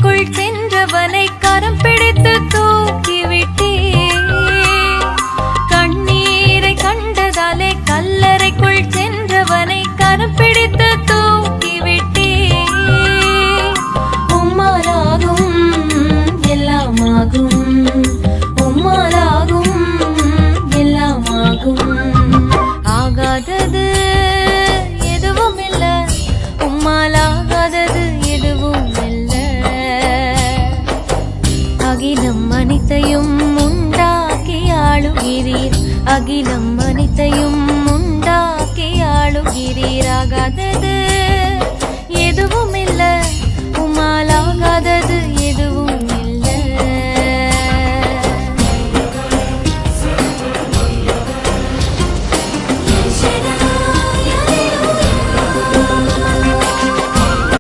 கல்லறைக்குள் சென்றவனை கரம் பிடித்து தூக்கிவிட்டே. கண்ணீரை கண்டதாலே கல்லறைக்குள் சென்றவனை கரம் பிடித்து தூக்கிவிட்டே. உம்மாலாகும் எல்லாமாகும், உம்மாலாகும் எல்லாமாகும். ஆகாதது எதுவும் இல்ல, உம்மாலாகாதது எதுவும் இல்ல. அகிலம் அனைத்தையும் உண்டாக்கி ஆளுகிறீர், அகிலம் அனைத்தையும் உண்டாக்கி ஆளுகிறீர். ஆகாதது